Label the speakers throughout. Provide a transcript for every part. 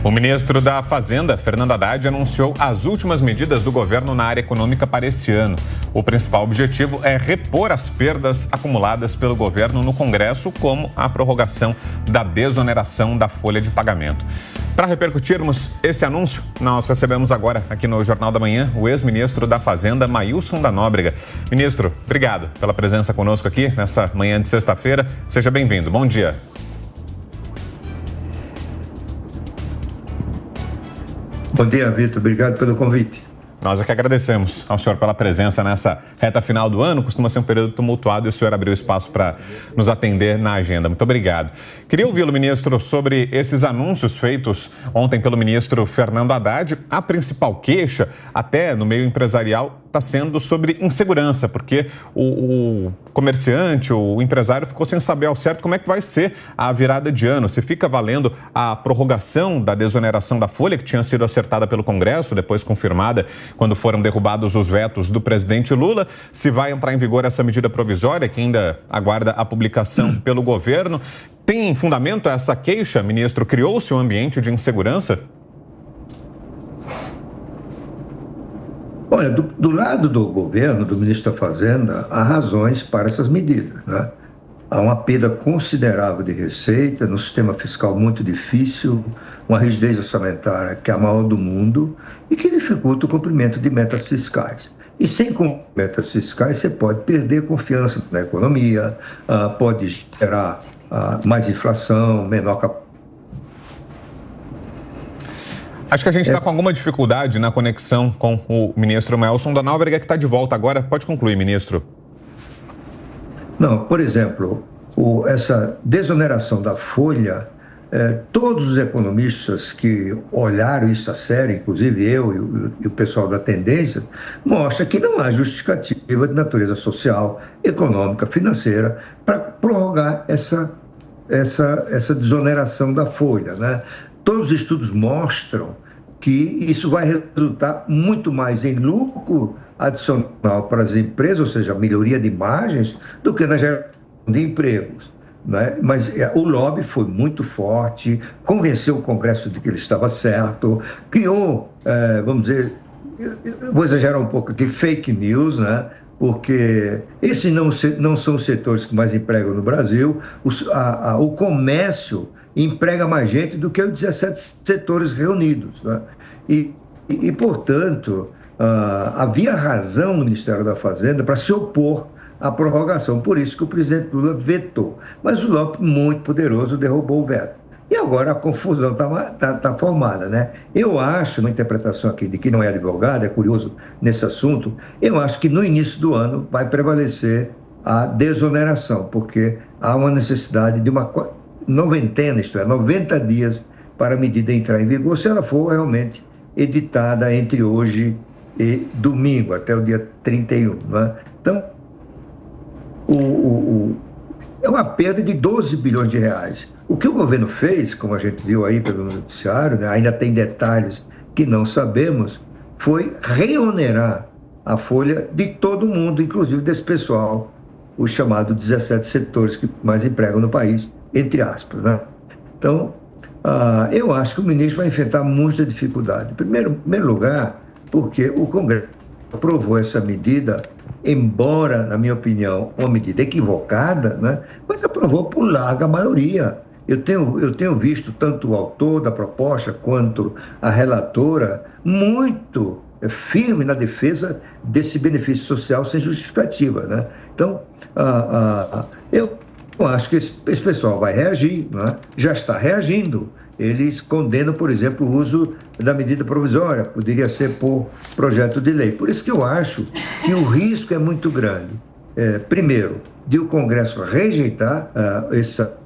Speaker 1: O ministro da Fazenda, Fernando Haddad, anunciou as últimas medidas do governo na área econômica para esse ano. O principal objetivo é repor as perdas acumuladas pelo governo no Congresso, como a prorrogação da desoneração da folha de pagamento. Para repercutirmos esse anúncio, nós recebemos agora, aqui no Jornal da Manhã, o ex-ministro da Fazenda, Maílson da Nóbrega. Ministro, obrigado pela presença conosco aqui nessa manhã de sexta-feira. Seja bem-vindo. Bom dia.
Speaker 2: Bom dia, Vitor. Obrigado pelo convite.
Speaker 1: Nós é que agradecemos ao senhor pela presença nessa reta final do ano. Costuma ser um período tumultuado e o senhor abriu espaço para nos atender na agenda. Muito obrigado. Queria ouvi-lo, ministro, sobre esses anúncios feitos ontem pelo ministro Fernando Haddad. A principal queixa, até no meio empresarial, está sendo sobre insegurança, porque o comerciante, o empresário ficou sem saber ao certo como é que vai ser a virada de ano. Se fica valendo a prorrogação da desoneração da folha, que tinha sido acertada pelo Congresso, depois confirmada quando foram derrubados os vetos do presidente Lula, se vai entrar em vigor essa medida provisória, que ainda aguarda a publicação pelo governo. Tem fundamento essa queixa, ministro? Criou-se um ambiente de insegurança?
Speaker 2: Olha, do lado do governo, do ministro da Fazenda, há razões para essas medidas, né? Há uma perda considerável de receita, no sistema fiscal muito difícil, uma rigidez orçamentária que é a maior do mundo e que dificulta o cumprimento de metas fiscais. E sem metas fiscais, você pode perder confiança na economia, pode gerar mais inflação, menor capacidade.
Speaker 1: Acho que a gente está com alguma dificuldade na conexão com o ministro Maílson da Nóbrega, que está de volta agora. Pode concluir, ministro.
Speaker 2: Não, por exemplo, essa desoneração da folha, todos os economistas que olharam isso a sério, inclusive eu e o pessoal da Tendência, mostra que não há justificativa de natureza social, econômica, financeira para prorrogar essa desoneração da folha, né? Todos os estudos mostram que isso vai resultar muito mais em lucro adicional para as empresas, ou seja, melhoria de margens, do que na geração de empregos, né? Mas o lobby foi muito forte, convenceu o Congresso de que ele estava certo, criou, vamos dizer, vou exagerar um pouco aqui, fake news, né? Porque esses não são os setores que mais empregam no Brasil. O comércio emprega mais gente do que os 17 setores reunidos, né? Portanto, havia razão no Ministério da Fazenda para se opor à prorrogação. Por isso que o presidente Lula vetou. Mas o lobby muito poderoso derrubou o veto. E agora a confusão tá formada, né? Eu acho, uma interpretação aqui de que não é advogado, é curioso nesse assunto, eu acho que no início do ano vai prevalecer a desoneração, porque há uma necessidade de uma noventena, isto é, 90 dias para a medida entrar em vigor, se ela for realmente editada entre hoje e domingo, até o dia 31. Né? Então, é uma perda de 12 bilhões de reais. O que o governo fez, como a gente viu aí pelo noticiário, né, ainda tem detalhes que não sabemos, foi reonerar a folha de todo mundo, inclusive desse pessoal, os chamados 17 setores que mais empregam no país, entre aspas, né? Então, eu acho que o ministro vai enfrentar muita dificuldade. Em primeiro lugar, porque o Congresso aprovou essa medida, embora, na minha opinião, uma medida equivocada, né? Mas aprovou por larga maioria. Eu tenho visto tanto o autor da proposta quanto a relatora muito firme na defesa desse benefício social sem justificativa, né? Então, eu acho que esse pessoal vai reagir, né? Já está reagindo. Eles condenam, por exemplo, o uso da medida provisória, poderia ser por projeto de lei. Por isso que eu acho que o risco é muito grande. Primeiro, de o Congresso rejeitar essa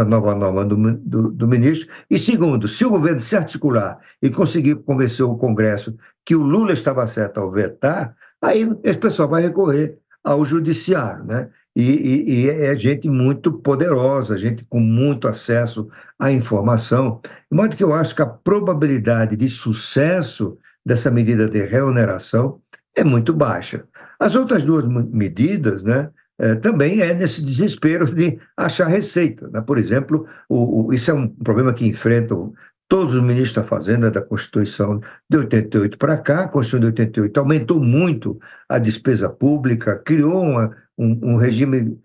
Speaker 2: nova norma do ministro. E segundo, se o governo se articular e conseguir convencer o Congresso que o Lula estava certo ao vetar, aí esse pessoal vai recorrer ao judiciário, né? E é gente muito poderosa, gente com muito acesso à informação, de modo que eu acho que a probabilidade de sucesso dessa medida de reoneração é muito baixa. As outras duas medidas, né, também é nesse desespero de achar receita, né? Por exemplo, isso é um problema que enfrentam todos os ministros da Fazenda da Constituição de 88 para cá. A Constituição de 88 aumentou muito a despesa pública, criou um regime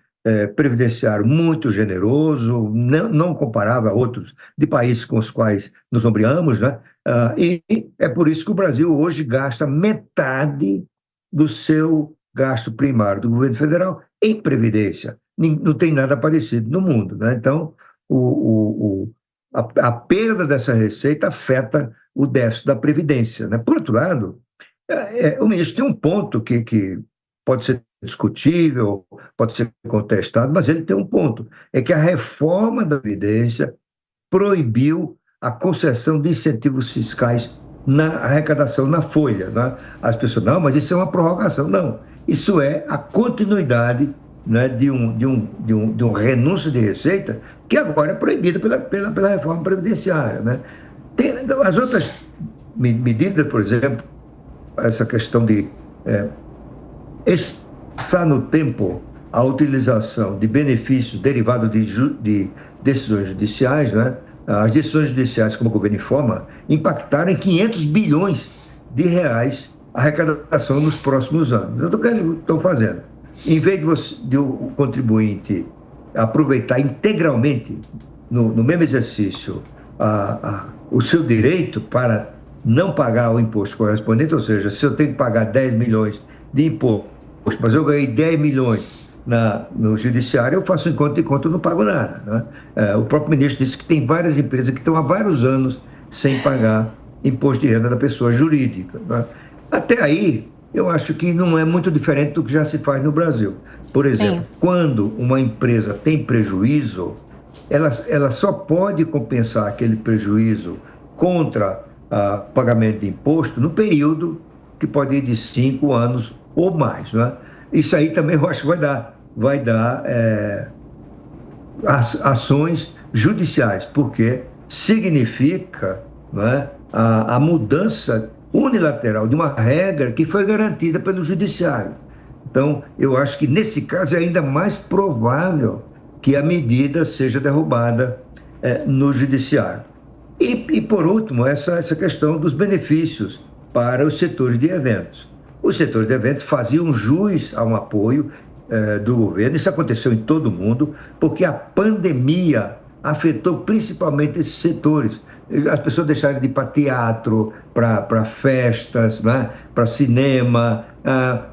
Speaker 2: previdenciário muito generoso, não comparável a outros de países com os quais nos ombreamos, né? E é por isso que o Brasil hoje gasta metade do seu gasto primário do governo federal em previdência. Não tem nada parecido no mundo, né? Então, a perda dessa receita afeta o déficit da Previdência, né? Por outro lado, o ministro tem um ponto que pode ser discutível, pode ser contestado, mas ele tem um ponto, é que a reforma da Previdência proibiu a concessão de incentivos fiscais na arrecadação, na folha, né? As pessoas, não, mas isso é uma prorrogação. Não, isso é a continuidade, né, de um renúncio de receita que agora é proibido pela reforma previdenciária, né? Tem as outras medidas, por exemplo, essa questão de passar no tempo a utilização de benefícios derivados de decisões judiciais, né? As decisões judiciais, como o governo informa, impactaram em 500 bilhões de reais a arrecadação nos próximos anos. Eu estou fazendo. Em vez de o contribuinte aproveitar integralmente, no mesmo exercício, o seu direito para não pagar o imposto correspondente, ou seja, se eu tenho que pagar 10 milhões de imposto, mas eu ganhei 10 milhões no judiciário, eu faço enquanto de conta, eu não pago nada, né? O próprio ministro disse que tem várias empresas que estão há vários anos sem pagar imposto de renda da pessoa jurídica, né? Até aí, eu acho que não é muito diferente do que já se faz no Brasil. Por exemplo, sim, quando uma empresa tem prejuízo, ela só pode compensar aquele prejuízo contra pagamento de imposto no período que pode ir de 5 anos ou mais, né? Isso aí também eu acho que vai dar ações judiciais, porque significa, né, a mudança unilateral de uma regra que foi garantida pelo judiciário. Então, eu acho que nesse caso é ainda mais provável que a medida seja derrubada no judiciário. E por último, essa questão dos benefícios para os setores de eventos. Os setores de eventos faziam jus a um apoio do governo, isso aconteceu em todo o mundo, porque a pandemia afetou principalmente esses setores. As pessoas deixaram de ir para teatro, para festas, né? Para cinema,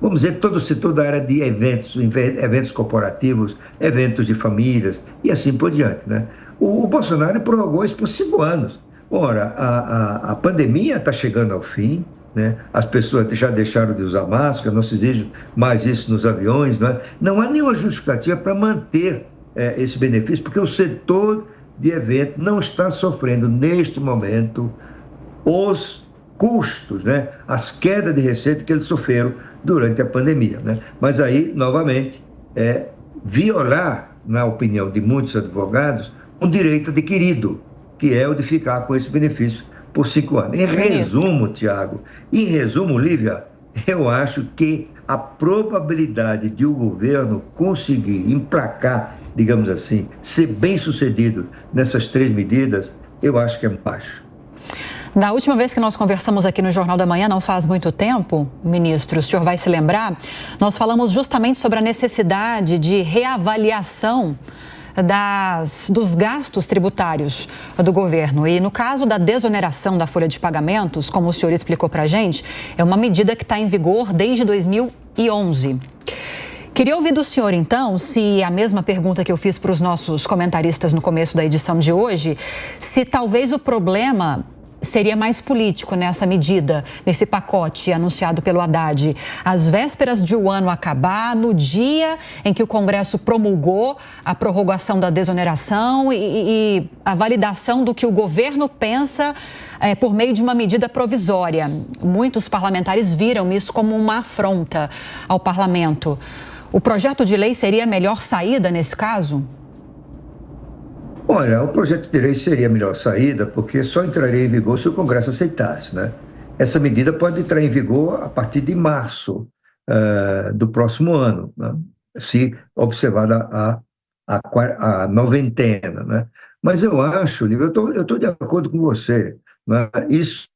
Speaker 2: vamos dizer, todo o setor da área de eventos corporativos, eventos de famílias e assim por diante, né? O Bolsonaro prorrogou isso por 5 anos. Ora, a pandemia está chegando ao fim, né? As pessoas já deixaram de usar máscara, não se exige mais isso nos aviões, né? Não há nenhuma justificativa para manter esse benefício, porque o setor de evento não está sofrendo neste momento os custos, né? As quedas de receita que eles sofreram durante a pandemia, né? Mas aí, novamente, violar, na opinião de muitos advogados, um direito adquirido, que é o de ficar com esse benefício por 5 anos. Em resumo, Tiago, Lívia, eu acho que a probabilidade de o governo conseguir emplacar, digamos assim, ser bem sucedido nessas 3 medidas, eu acho que é baixo.
Speaker 3: Da última vez que nós conversamos aqui no Jornal da Manhã, não faz muito tempo, ministro, o senhor vai se lembrar, nós falamos justamente sobre a necessidade de reavaliação dos gastos tributários do governo. E no caso da desoneração da folha de pagamentos, como o senhor explicou para a gente, é uma medida que está em vigor desde 2011. Queria ouvir do senhor, então, se a mesma pergunta que eu fiz para os nossos comentaristas no começo da edição de hoje, se talvez o problema seria mais político nessa medida, nesse pacote anunciado pelo Haddad, às vésperas de o ano acabar, no dia em que o Congresso promulgou a prorrogação da desoneração e a validação do que o governo pensa por meio de uma medida provisória. Muitos parlamentares viram isso como uma afronta ao parlamento. O projeto de lei seria a melhor saída nesse caso?
Speaker 2: Olha, o projeto de lei seria a melhor saída porque só entraria em vigor se o Congresso aceitasse, né? Essa medida pode entrar em vigor a partir de março do próximo ano, né? Se observada a noventena, né? Mas eu acho, Lívia, eu estou de acordo com você, né? Isso,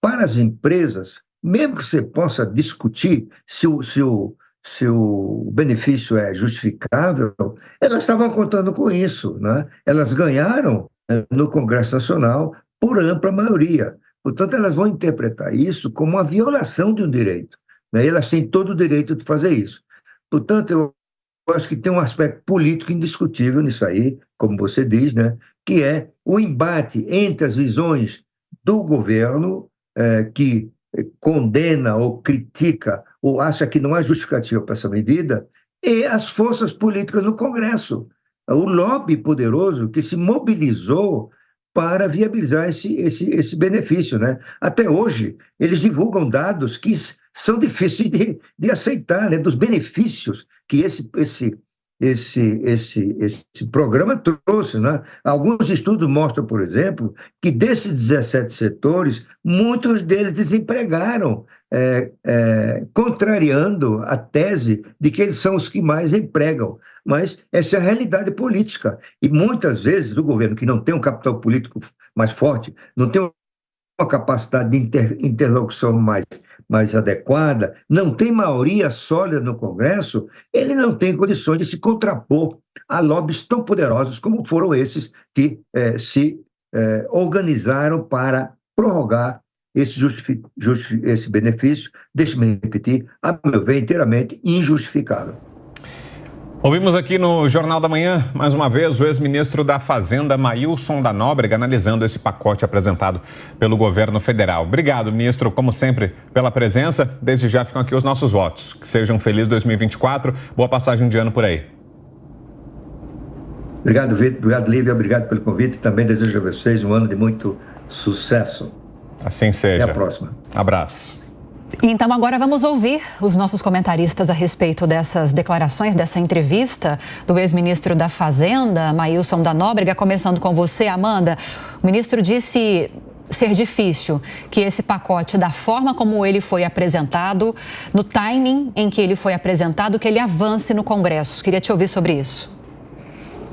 Speaker 2: para as empresas, mesmo que você possa discutir se o benefício é justificável, elas estavam contando com isso, né? Elas ganharam no Congresso Nacional por ampla maioria. Portanto, elas vão interpretar isso como uma violação de um direito, né? E elas têm todo o direito de fazer isso. Portanto, eu acho que tem um aspecto político indiscutível nisso aí, como você diz, né? Que é o embate entre as visões do governo, que condena ou critica ou acha que não há justificativa para essa medida, e as forças políticas no Congresso. O lobby poderoso que se mobilizou para viabilizar esse benefício, né? Até hoje, eles divulgam dados que são difíceis de aceitar, né? Dos benefícios que esse programa trouxe, né? Alguns estudos mostram, por exemplo, que desses 17 setores, muitos deles desempregaram, contrariando a tese de que eles são os que mais empregam. Mas essa é a realidade política. E muitas vezes o governo, que não tem um capital político mais forte, não tem uma capacidade de interlocução mais adequada, não tem maioria sólida no Congresso, ele não tem condições de se contrapor a lobbies tão poderosos como foram esses que se organizaram para prorrogar esse benefício, deixe-me repetir, a meu ver, inteiramente injustificável.
Speaker 1: Ouvimos aqui no Jornal da Manhã, mais uma vez, o ex-ministro da Fazenda, Maílson da Nóbrega, analisando esse pacote apresentado pelo governo federal. Obrigado, ministro, como sempre, pela presença. Desde já ficam aqui os nossos votos. Que seja um feliz 2024. Boa passagem de ano por aí.
Speaker 2: Obrigado, Vitor. Obrigado, Lívia. Obrigado pelo convite. Também desejo a vocês um ano de muito sucesso.
Speaker 1: Assim seja.
Speaker 2: Até a próxima.
Speaker 1: Abraço.
Speaker 3: Então agora vamos ouvir os nossos comentaristas a respeito dessas declarações, dessa entrevista do ex-ministro da Fazenda, Maílson da Nóbrega. Começando com você, Amanda. O ministro disse ser difícil que esse pacote, da forma como ele foi apresentado, no timing em que ele foi apresentado, que ele avance no Congresso. Queria te ouvir sobre isso.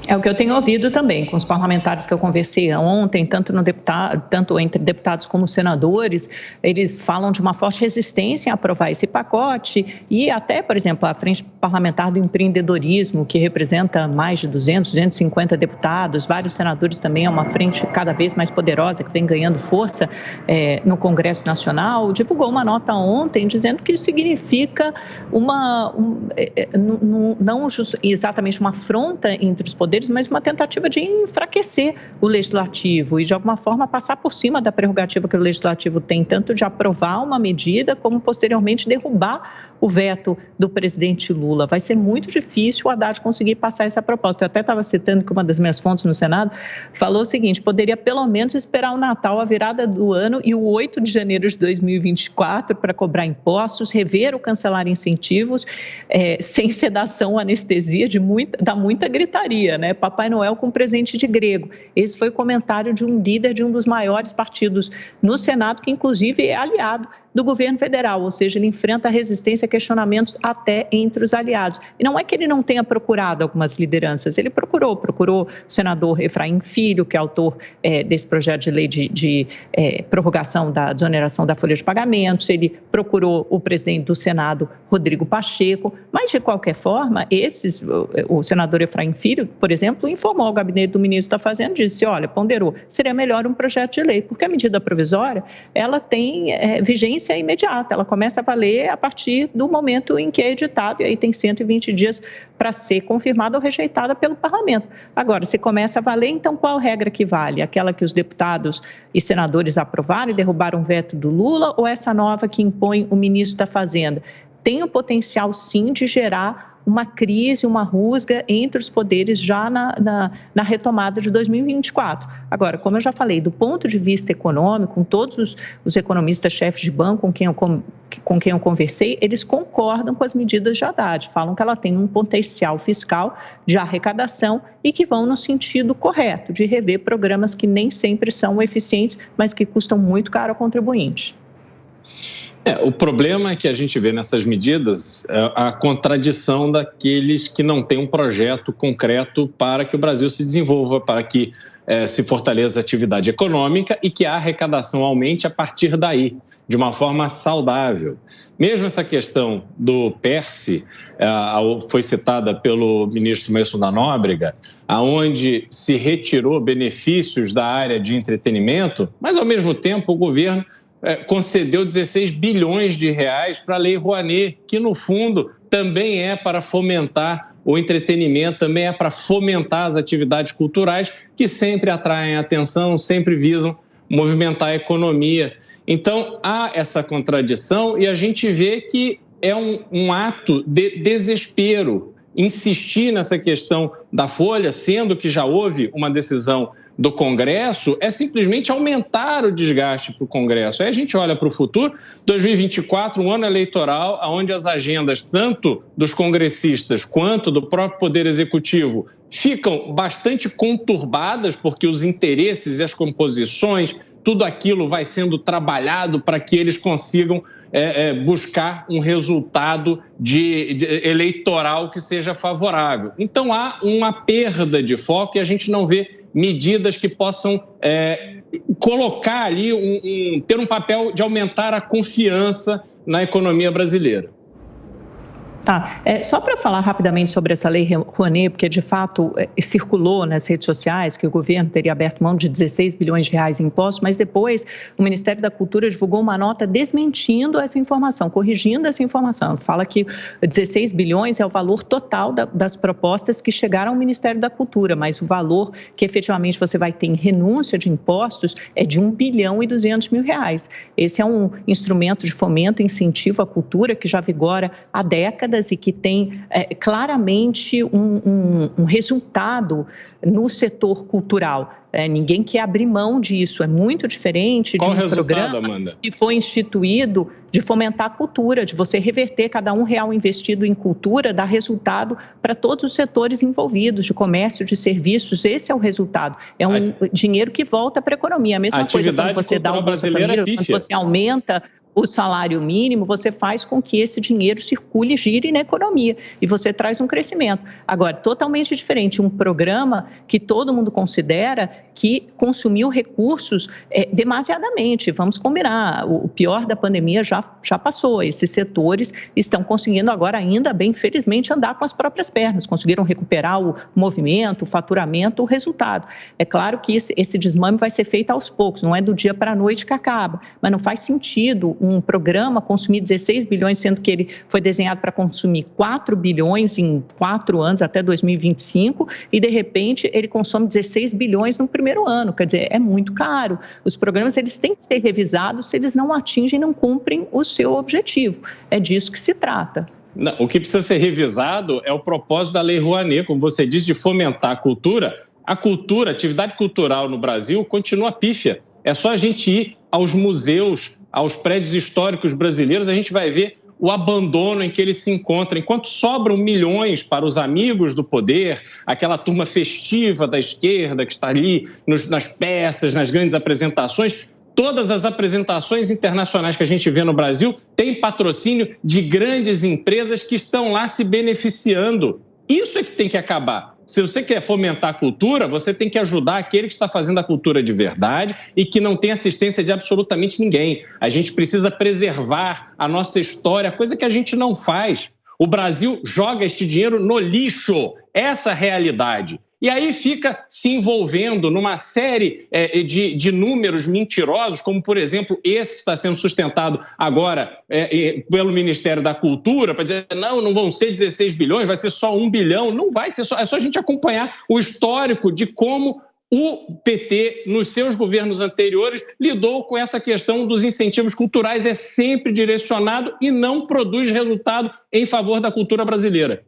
Speaker 4: É o que eu tenho ouvido também com os parlamentares que eu conversei ontem, tanto entre deputados como senadores. Eles falam de uma forte resistência em aprovar esse pacote e até, por exemplo, a Frente Parlamentar do Empreendedorismo, que representa mais de 250 deputados, vários senadores também, é uma frente cada vez mais poderosa que vem ganhando força no Congresso Nacional, divulgou uma nota ontem dizendo que isso significa não exatamente uma afronta entre os poderes, mas uma tentativa de enfraquecer o legislativo e, de alguma forma, passar por cima da prerrogativa que o legislativo tem, tanto de aprovar uma medida, como, posteriormente, derrubar o veto do presidente Lula. Vai ser muito difícil o Haddad conseguir passar essa proposta. Eu até estava citando que uma das minhas fontes no Senado falou o seguinte: poderia, pelo menos, esperar o Natal, a virada do ano e o 8 de janeiro de 2024 para cobrar impostos, rever ou cancelar incentivos, sem sedação, anestesia, dá muita gritaria, né? Papai Noel com presente de grego. Esse foi o comentário de um líder de um dos maiores partidos no Senado, que inclusive é aliado do governo federal, ou seja, ele enfrenta resistência, questionamentos até entre os aliados. E não é que ele não tenha procurado algumas lideranças, ele procurou o senador Efraim Filho, que é autor desse projeto de lei de prorrogação da desoneração da folha de pagamentos, ele procurou o presidente do Senado, Rodrigo Pacheco, mas de qualquer forma, o senador Efraim Filho, por exemplo, informou ao gabinete do ministro da Fazenda, disse, olha, ponderou, seria melhor um projeto de lei, porque a medida provisória, ela tem vigência imediata, ela começa a valer a partir do momento em que é editado, e aí tem 120 dias para ser confirmada ou rejeitada pelo parlamento. Agora, se começa a valer, então qual regra que vale? Aquela que os deputados e senadores aprovaram e derrubaram o veto do Lula, ou essa nova que impõe o ministro da Fazenda? Tem o potencial, sim, de gerar uma crise, uma rusga entre os poderes já na retomada de 2024. Agora, como eu já falei, do ponto de vista econômico, com todos os economistas-chefes de banco com quem eu conversei, eles concordam com as medidas de Haddad, falam que ela tem um potencial fiscal de arrecadação e que vão no sentido correto, de rever programas que nem sempre são eficientes, mas que custam muito caro ao contribuinte.
Speaker 5: O problema é que a gente vê nessas medidas a contradição daqueles que não têm um projeto concreto para que o Brasil se desenvolva, para que se fortaleça a atividade econômica e que a arrecadação aumente a partir daí, de uma forma saudável. Mesmo essa questão do PERSE, foi citada pelo ministro Maílson da Nóbrega, onde se retirou benefícios da área de entretenimento, mas, ao mesmo tempo, o governo concedeu 16 bilhões de reais para a Lei Rouanet, que, no fundo, também é para fomentar o entretenimento, também é para fomentar as atividades culturais, que sempre atraem atenção, sempre visam movimentar a economia. Então, há essa contradição e a gente vê que é um ato de desespero insistir nessa questão da folha, sendo que já houve uma decisão do Congresso, é simplesmente aumentar o desgaste para o Congresso. Aí a gente olha para o futuro, 2024, um ano eleitoral, onde as agendas tanto dos congressistas quanto do próprio Poder Executivo ficam bastante conturbadas, porque os interesses e as composições, tudo aquilo vai sendo trabalhado para que eles consigam buscar um resultado eleitoral que seja favorável. Então, há uma perda de foco e a gente não vê medidas que possam colocar ali, ter um papel de aumentar a confiança na economia brasileira.
Speaker 4: Tá, só para falar rapidamente sobre essa lei Rouanet, porque de fato circulou nas redes sociais que o governo teria aberto mão de 16 bilhões de reais em impostos, mas depois o Ministério da Cultura divulgou uma nota desmentindo essa informação, corrigindo essa informação. Fala que 16 bilhões é o valor total das propostas que chegaram ao Ministério da Cultura, mas o valor que efetivamente você vai ter em renúncia de impostos é de 1 bilhão e 200 mil reais. Esse é um instrumento de fomento e incentivo à cultura que já vigora há décadas e que tem claramente um resultado no setor cultural. Ninguém quer abrir mão disso, é muito diferente de um programa Amanda? Que foi instituído de fomentar a cultura, de você reverter cada R$1 investido em cultura, dar resultado para todos os setores envolvidos, de comércio, de serviços, esse é o resultado. É um dinheiro que volta para a economia. A mesma coisa quando você dá um Bolsa Família, quando você aumenta o salário mínimo, você faz com que esse dinheiro circule e gire na economia e você traz um crescimento. Agora, totalmente diferente, um programa que todo mundo considera que consumiu recursos demasiadamente. Vamos combinar, o pior da pandemia já passou. Esses setores estão conseguindo agora, ainda bem, felizmente, andar com as próprias pernas. Conseguiram recuperar o movimento, o faturamento, o resultado. É claro que esse desmame vai ser feito aos poucos, não é do dia para a noite que acaba, mas não faz sentido um programa consumir 16 bilhões, sendo que ele foi desenhado para consumir 4 bilhões em 4 anos, até 2025, e de repente ele consome 16 bilhões no primeiro ano. Quer dizer, é muito caro. Os programas eles têm que ser revisados se eles não atingem, não cumprem o seu objetivo. É disso que se trata.
Speaker 5: Não, o que precisa ser revisado é o propósito da Lei Rouanet, como você disse, de fomentar a cultura. A atividade cultural no Brasil continua pífia. É só a gente ir aos museus, aos prédios históricos brasileiros, a gente vai ver o abandono em que eles se encontram. Enquanto sobram milhões para os amigos do poder, aquela turma festiva da esquerda que está ali nas peças, nas grandes apresentações, todas as apresentações internacionais que a gente vê no Brasil têm patrocínio de grandes empresas que estão lá se beneficiando. Isso é que tem que acabar. Se você quer fomentar a cultura, você tem que ajudar aquele que está fazendo a cultura de verdade e que não tem assistência de absolutamente ninguém. A gente precisa preservar a nossa história, coisa que a gente não faz. O Brasil joga este dinheiro no lixo, essa é a realidade. E aí fica se envolvendo numa série de números mentirosos, como, por exemplo, esse que está sendo sustentado agora pelo Ministério da Cultura, para dizer, não vão ser 16 bilhões, vai ser só 1 bilhão. Não vai ser só, é só a gente acompanhar o histórico de como o PT, nos seus governos anteriores, lidou com essa questão dos incentivos culturais, é sempre direcionado e não produz resultado em favor da cultura brasileira.